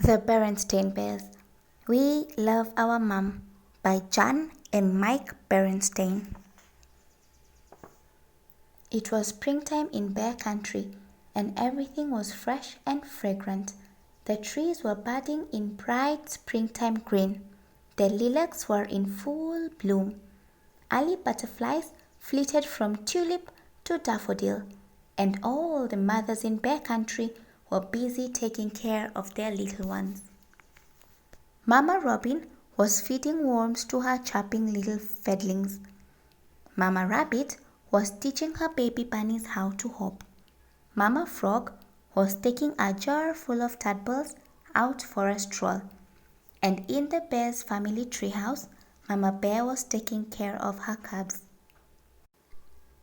The Berenstain Bears. We Love Our Mom by Jan and Mike Berenstain. It was springtime in Bear Country, and everything was fresh and fragrant. The trees were budding in bright springtime green. The lilacs were in full bloom. Early butterflies flitted from tulip to daffodil, and all the mothers in Bear Country were busy taking care of their little ones. Mama Robin was feeding worms to her chirping little fledglings. Mama Rabbit was teaching her baby bunnies how to hop. Mama Frog was taking a jar full of tadpoles out for a stroll. And in the bear's family treehouse, Mama Bear was taking care of her cubs.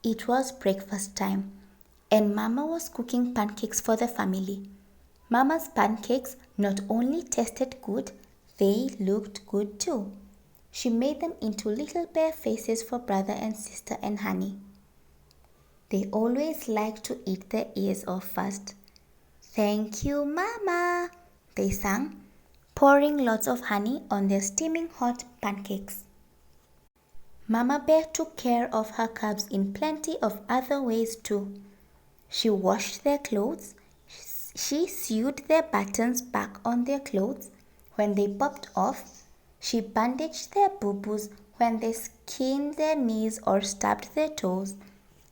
It was breakfast time, and Mama was cooking pancakes for the family. Mama's pancakes not only tasted good, they looked good too. She made them into little bear faces for brother and sister and Honey. They always liked to eat their ears off first. "Thank you, Mama," they sang, pouring lots of honey on their steaming hot pancakes. Mama Bear took care of her cubs in plenty of other ways too. She washed their clothes. She sewed their buttons back on their clothes when they popped off. She bandaged their boo-boos when they skinned their knees or stubbed their toes.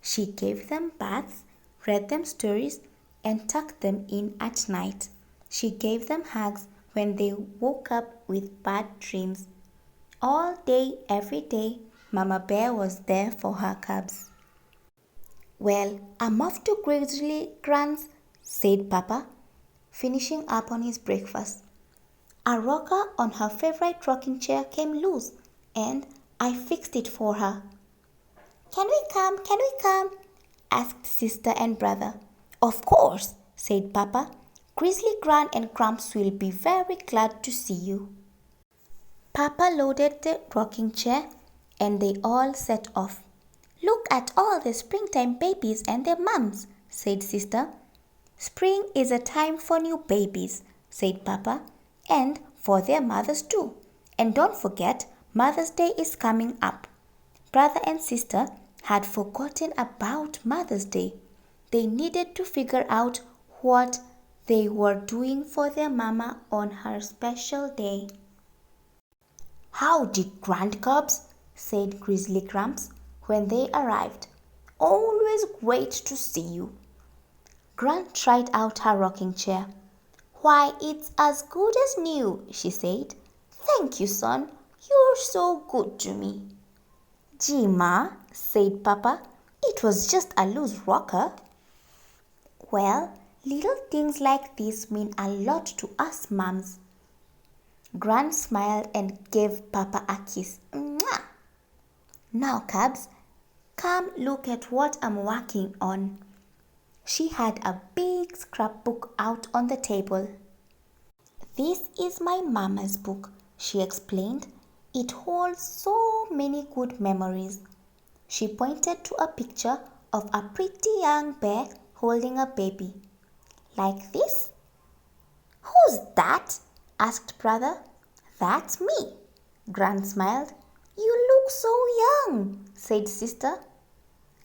She gave them baths, read them stories, and tucked them in at night. She gave them hugs when they woke up with bad dreams. All day, every day, Mama Bear was there for her cubs. "Well, I'm off to Grizzly Grant's," said Papa, finishing up on his breakfast. A rocker on her favorite rocking chair came loose, and I fixed it for her. "Can we come? Can we come?" asked sister and brother. "Of course," said Papa. "Grizzly Grant and Grumps will be very glad to see you." Papa loaded the rocking chair, and they all set off. "Look at all the springtime babies and their mums," said sister. "Spring is a time for new babies," said Papa, "and for their mothers too. And don't forget, Mother's Day is coming up." Brother and sister had forgotten about Mother's Day. They needed to figure out what they were doing for their mama on her special day. "Howdy, Grandcubs," said Grizzly Grumps when they arrived. "Always great to see you." Grant tried out her rocking chair. "Why, it's as good as new," she said. "Thank you, son. You're so good to me." "Gee, Ma," said Papa, "it was just a loose rocker." "Well, little things like this mean a lot to us mums." Grant smiled and gave Papa a kiss. "Mwah!" "Now, cubs, come look at what I'm working on." She had a big scrapbook out on the table. "This is my mama's book," she explained. "It holds so many good memories." She pointed to a picture of a pretty young bear holding a baby. "Like this?" "Who's that?" asked brother. "That's me." Grant smiled. "You look so young," said sister.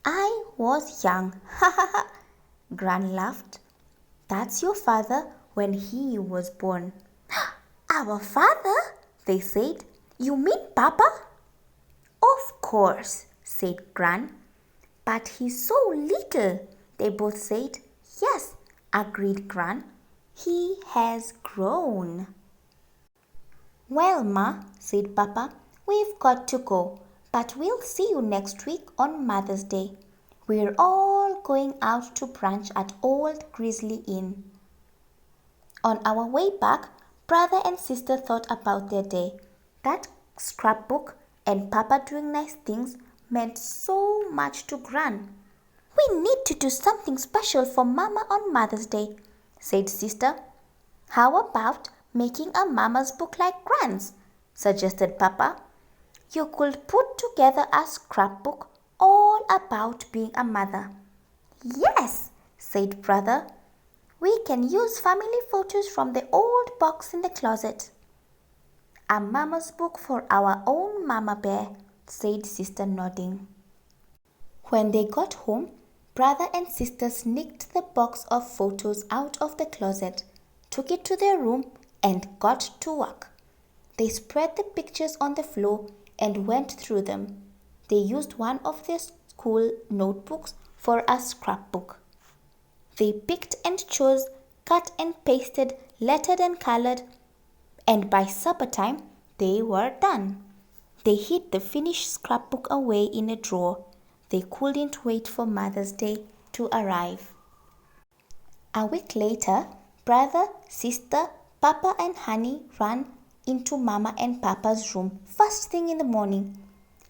"I was young, ha ha ha," Grant laughed. "That's your father when he was born." "Our father?" they said. "You mean Papa?" "Of course," said Grant. "But he's so little," they both said. "Yes," agreed Grant. "He has grown." "Well, Ma," said Papa, "we've got to go, but we'll see you next week on Mother's Day. We're all going out to brunch at Old Grizzly Inn." On our way back, brother and sister thought about their day. That scrapbook and Papa doing nice things meant so much to Gran. "We need to do something special for Mama on Mother's Day," said sister. "How about making a Mama's book like Gran's?" suggested Papa. "You could put together a scrapbook all about being a mother." "Yes," said brother. We can use family photos from the old box in the closet. A mama's book for our own mama bear, said sister, nodding. When they got home, brother and sister sneaked the box of photos out of the closet, took it to their room, and got to work. They spread the pictures on the floor and went through them. They used one of their school notebooks for a scrapbook. They picked and chose, cut and pasted, lettered and colored, and by supper time they were done. They hid the finished scrapbook away in a drawer. They couldn't wait for Mother's Day to arrive. A week later, brother, sister, Papa and Honey ran into Mama and Papa's room first thing in the morning.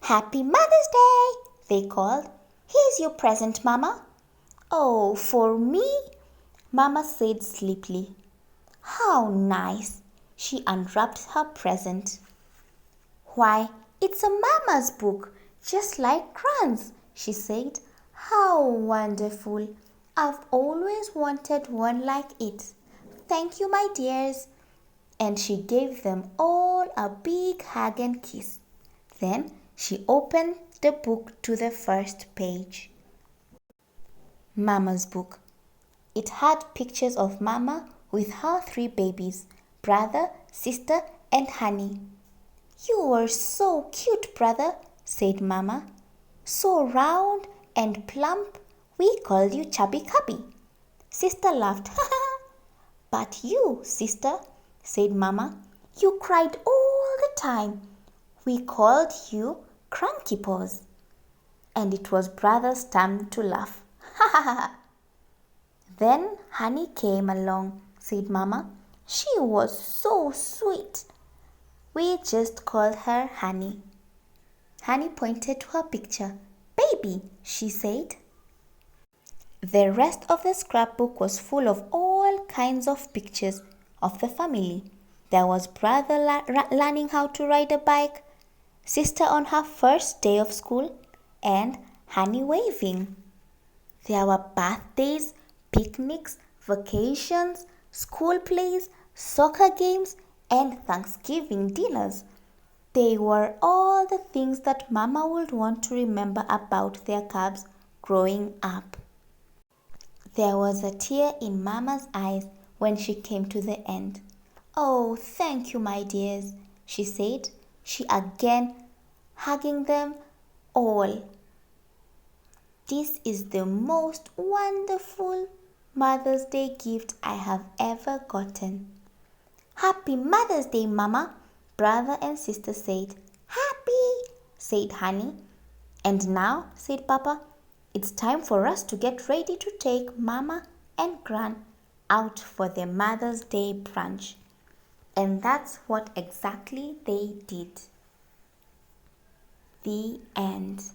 "Happy Mother's Day!" they called. "Here's your present, Mama." "Oh, for me?" Mama said sleepily. "How nice!" She unwrapped her present. "Why, it's a Mama's book, just like Gran's," she said. "How wonderful! I've always wanted one like it. Thank you, my dears." And she gave them all a big hug and kiss. Then she opened the book to the first page. Mama's book. It had pictures of Mama with her 3 babies, brother, sister, and Honey. "You were so cute, brother," said Mama. "So round and plump, we called you Chubby Cubby." Sister laughed. "But you, sister," said Mama, "you cried all the time. We called you Cranky Paws." And it was brother's turn to laugh. "Then Honey came along," said Mama. "She was so sweet. We just called her Honey." Honey pointed to her picture. "Baby," she said. The rest of the scrapbook was full of all kinds of pictures of the family. There was brother learning how to ride a bike, sister on her first day of school, and Honey waving. There were birthdays, picnics, vacations, school plays, soccer games, and Thanksgiving dinners. They were all the things that Mama would want to remember about their cubs growing up. There was a tear in Mama's eyes when she came to the end. "Oh, thank you, my dears," she said, she again hugging them all. "This is the most wonderful Mother's Day gift I have ever gotten." "Happy Mother's Day, Mama," brother and sister said. "Happy," said Honey. "And now," said Papa, "it's time for us to get ready to take Mama and Gran out for their Mother's Day brunch." And that's what exactly they did. The end.